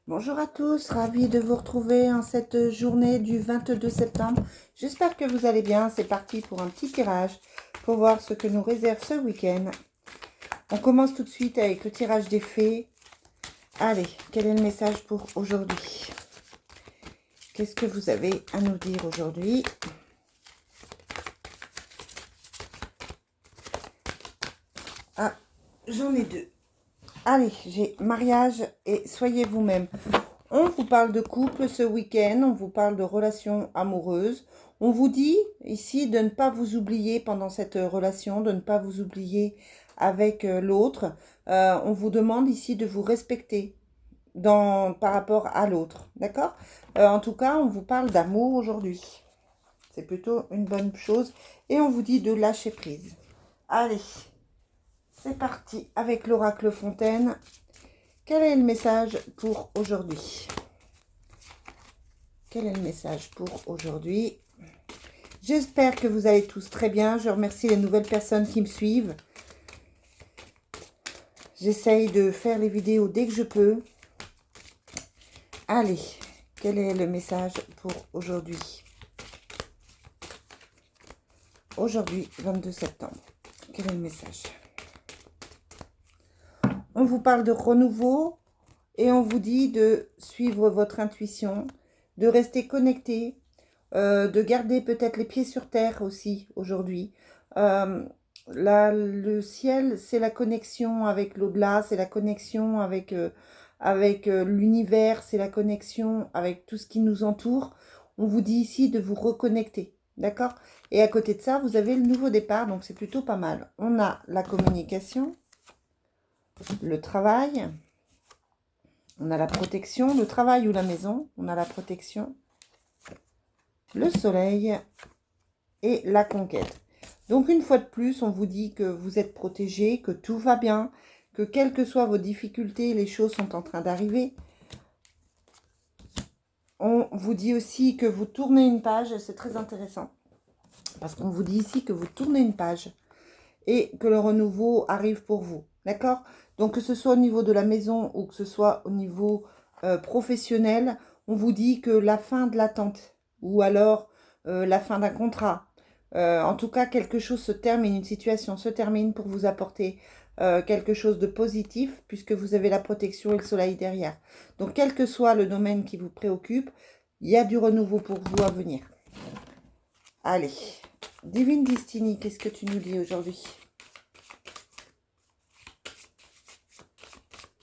Bonjour à tous, ravi de vous retrouver en cette journée du 22 septembre. J'espère que vous allez bien. C'est parti pour un petit tirage pour voir ce que nous réserve ce week-end. On commence tout de suite avec le tirage des fées. Allez, quel est le message pour aujourd'hui? Qu'est-ce que vous avez à nous dire aujourd'hui? Ah, j'en ai deux. Allez, j'ai mariage et soyez vous-même. On vous parle de couple ce week-end, on vous parle de relations amoureuses. On vous dit ici de ne pas vous oublier pendant cette relation, de ne pas vous oublier avec l'autre. On vous demande ici de vous respecter par rapport à l'autre, d'accord? En tout cas, on vous parle d'amour aujourd'hui. C'est plutôt une bonne chose. Et on vous dit de lâcher prise. Allez, c'est parti avec l'oracle Fontaine. Quel est le message pour aujourd'hui? Quel est le message pour aujourd'hui? J'espère que vous allez tous très bien. Je remercie les nouvelles personnes qui me suivent. J'essaye de faire les vidéos dès que je peux. Allez, quel est le message pour aujourd'hui? Aujourd'hui, 22 septembre. Quel est le message? On vous parle de renouveau et on vous dit de suivre votre intuition, de rester connecté, de garder peut-être les pieds sur terre aussi aujourd'hui. Le ciel, c'est la connexion avec l'au-delà, c'est la connexion avec, l'univers, c'est la connexion avec tout ce qui nous entoure. On vous dit ici de vous reconnecter, d'accord? Et à côté de ça, vous avez le nouveau départ, donc c'est plutôt pas mal. On a la communication, le travail, on a la protection, le travail ou la maison, on a la protection, le soleil et la conquête. Donc une fois de plus, on vous dit que vous êtes protégé, que tout va bien, que quelles que soient vos difficultés, les choses sont en train d'arriver. On vous dit aussi que vous tournez une page, c'est très intéressant. Parce qu'on vous dit ici que vous tournez une page et que le renouveau arrive pour vous. D'accord? Donc que ce soit au niveau de la maison ou que ce soit au niveau professionnel, on vous dit que la fin de l'attente ou alors la fin d'un contrat, en tout cas quelque chose se termine, une situation se termine pour vous apporter quelque chose de positif puisque vous avez la protection et le soleil derrière. Donc quel que soit le domaine qui vous préoccupe, il y a du renouveau pour vous à venir. Allez, Divine Destiny, qu'est-ce que tu nous dis aujourd'hui?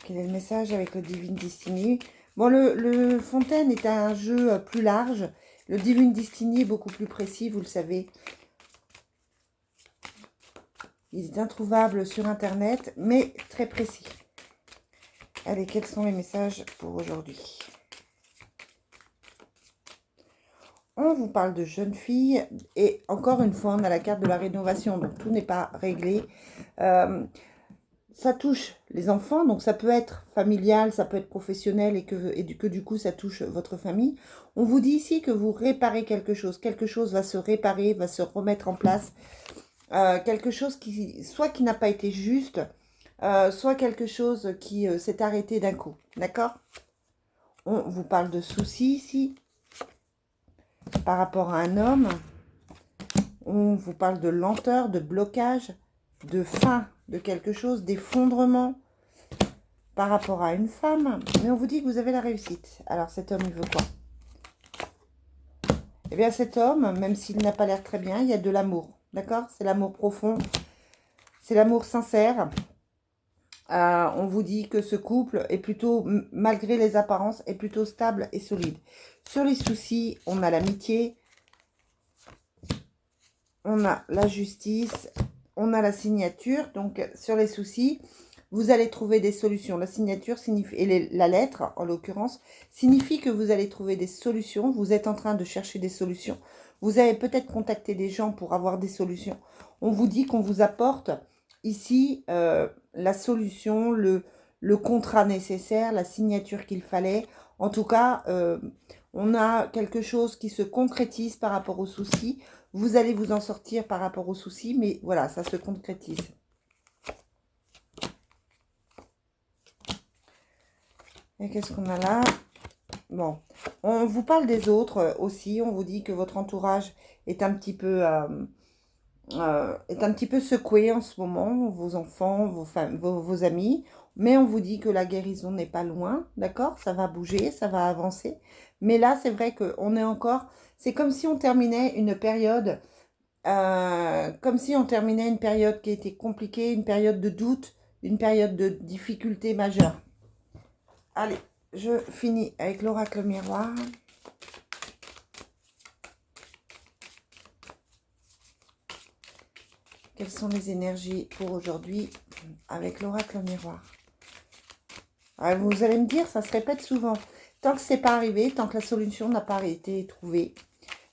Quel est le message avec le Divine Destiny? Bon, le Fontaine est un jeu plus large. Le Divine Destiny est beaucoup plus précis, vous le savez. Il est introuvable sur Internet, mais très précis. Allez, quels sont les messages pour aujourd'hui? On vous parle de jeunes filles. Et encore une fois, on a la carte de la rénovation. Donc, tout n'est pas réglé. Ça touche les enfants, donc ça peut être familial, ça peut être professionnel et que du coup ça touche votre famille. On vous dit ici que vous réparez quelque chose va se réparer, va se remettre en place, quelque chose qui n'a pas été juste, soit quelque chose qui s'est arrêté d'un coup, d'accord? On vous parle de soucis ici, par rapport à un homme, on vous parle de lenteur, de blocage, de fin de quelque chose, d'effondrement, par rapport à une femme, mais on vous dit que vous avez la réussite. Alors cet homme, il veut quoi? Eh bien cet homme, même s'il n'a pas l'air très bien, il y a de l'amour, d'accord? C'est l'amour profond, c'est l'amour sincère. On vous dit que ce couple est plutôt, malgré les apparences, est plutôt stable et solide. Sur les soucis, on a l'amitié, on a la justice, on a la signature. Donc sur les soucis, vous allez trouver des solutions. La signature signifie, et la lettre, en l'occurrence, signifie que vous allez trouver des solutions. Vous êtes en train de chercher des solutions. Vous avez peut-être contacté des gens pour avoir des solutions. On vous dit qu'on vous apporte ici la solution, le contrat nécessaire, la signature qu'il fallait. En tout cas, on a quelque chose qui se concrétise par rapport aux soucis. Vous allez vous en sortir par rapport aux soucis, mais voilà, ça se concrétise. Et qu'est-ce qu'on a là? Bon, on vous parle des autres aussi. On vous dit que votre entourage est un petit peu, secoué en ce moment. Vos enfants, vos amis. Mais on vous dit que la guérison n'est pas loin, d'accord? Ça va bouger, ça va avancer. Mais là, c'est vrai qu'on est encore... C'est comme si on terminait une période... comme si on terminait une période qui était compliquée, une période de doute, une période de difficulté majeure. Allez, je finis avec l'oracle miroir. Quelles sont les énergies pour aujourd'hui avec l'oracle miroir? Vous allez me dire, ça se répète souvent. Tant que ce n'est pas arrivé, tant que la solution n'a pas été trouvée,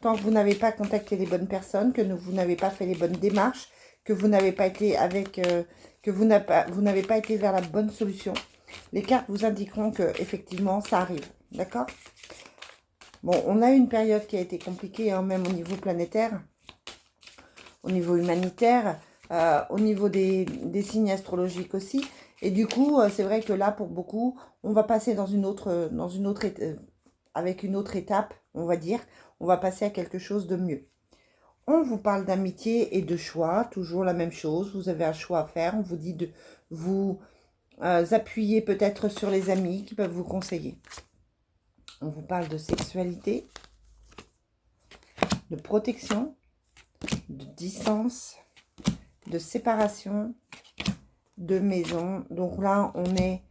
tant que vous n'avez pas contacté les bonnes personnes, que vous n'avez pas fait les bonnes démarches, que vous n'avez pas été vous n'avez pas été vers la bonne solution, les cartes vous indiqueront que effectivement ça arrive, d'accord? Bon, on a une période qui a été compliquée, hein, même au niveau planétaire, au niveau humanitaire, au niveau des signes astrologiques aussi. Et du coup, c'est vrai que là, pour beaucoup, on va passer avec une autre étape, on va dire. On va passer à quelque chose de mieux. On vous parle d'amitié et de choix, toujours la même chose. Vous avez un choix à faire. On vous dit de vous appuyer peut-être sur les amis qui peuvent vous conseiller. On vous parle de sexualité, de protection, de distance, de séparation, de maison. Donc là, on est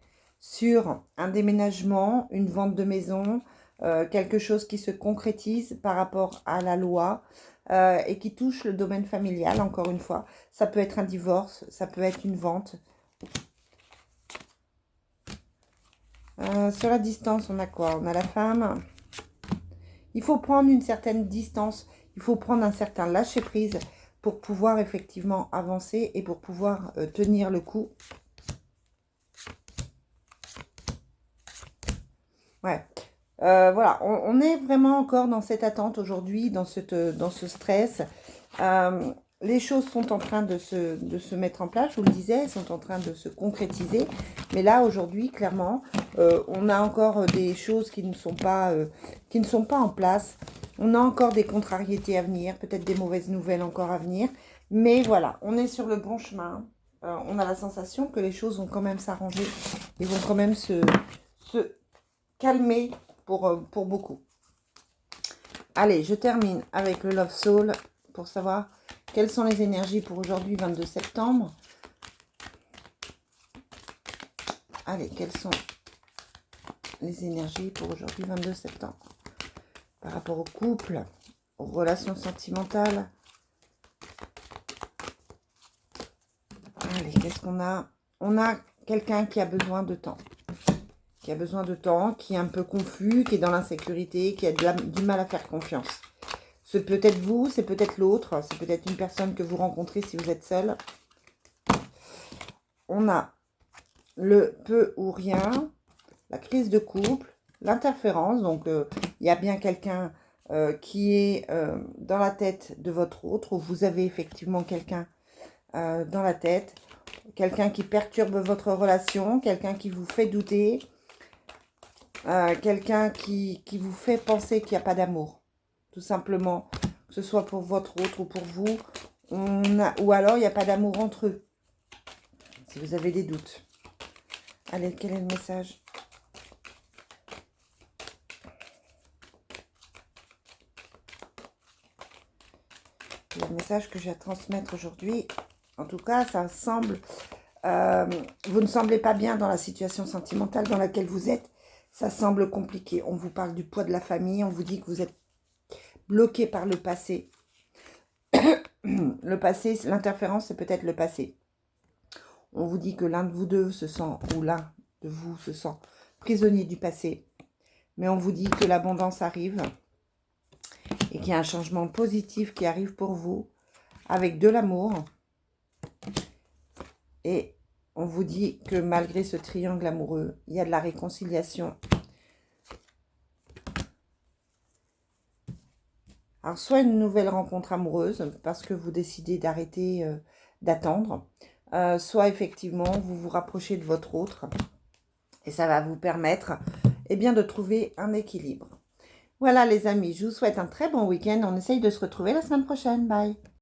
sur un déménagement, une vente de maison, quelque chose qui se concrétise par rapport à la loi et qui touche le domaine familial, encore une fois. Ça peut être un divorce, ça peut être une vente. Sur la distance, on a quoi? On a la femme. Il faut prendre une certaine distance, il faut prendre un certain lâcher-prise pour pouvoir effectivement avancer et pour pouvoir tenir le coup. Ouais. Voilà, on est vraiment encore dans cette attente aujourd'hui, dans ce stress. Les choses sont en train de se mettre en place, je vous le disais, elles sont en train de se concrétiser. Mais là, aujourd'hui, clairement, on a encore des choses qui ne sont pas en place. On a encore des contrariétés à venir, peut-être des mauvaises nouvelles encore à venir. Mais voilà, on est sur le bon chemin. On a la sensation que les choses vont quand même s'arranger et vont quand même se calmer pour beaucoup. Allez, je termine avec le Love Soul pour savoir quelles sont les énergies pour aujourd'hui, 22 septembre. Allez, quelles sont les énergies pour aujourd'hui, 22 septembre, par rapport au couple, aux relations sentimentales. Allez, qu'est-ce qu'on a? On a quelqu'un qui a besoin de temps. Qui a besoin de temps, qui est un peu confus, qui est dans l'insécurité, qui a du mal à faire confiance. C'est peut-être vous, c'est peut-être l'autre, c'est peut-être une personne que vous rencontrez si vous êtes seul. On a le peu ou rien, la crise de couple, l'interférence, donc il y a bien quelqu'un qui est dans la tête de votre autre, ou vous avez effectivement quelqu'un dans la tête, quelqu'un qui perturbe votre relation, quelqu'un qui vous fait douter, quelqu'un qui vous fait penser qu'il n'y a pas d'amour, tout simplement, que ce soit pour votre autre ou pour vous, ou alors il n'y a pas d'amour entre eux, si vous avez des doutes. Allez, quel est le message? Le message que j'ai à transmettre aujourd'hui, en tout cas, ça semble... vous ne semblez pas bien dans la situation sentimentale dans laquelle vous êtes. Ça semble compliqué. On vous parle du poids de la famille. On vous dit que vous êtes bloqué par le passé. Le passé, l'interférence, c'est peut-être le passé. On vous dit que l'un de vous deux se sent, ou l'un de vous se sent prisonnier du passé. Mais on vous dit que l'abondance arrive et qu'il y a un changement positif qui arrive pour vous avec de l'amour. Et on vous dit que malgré ce triangle amoureux, il y a de la réconciliation. Alors, soit une nouvelle rencontre amoureuse, parce que vous décidez d'arrêter d'attendre, soit effectivement, vous vous rapprochez de votre autre, Et ça va vous permettre eh bien, de trouver un équilibre. Voilà les amis, je vous souhaite un très bon week-end. On essaye de se retrouver la semaine prochaine. Bye.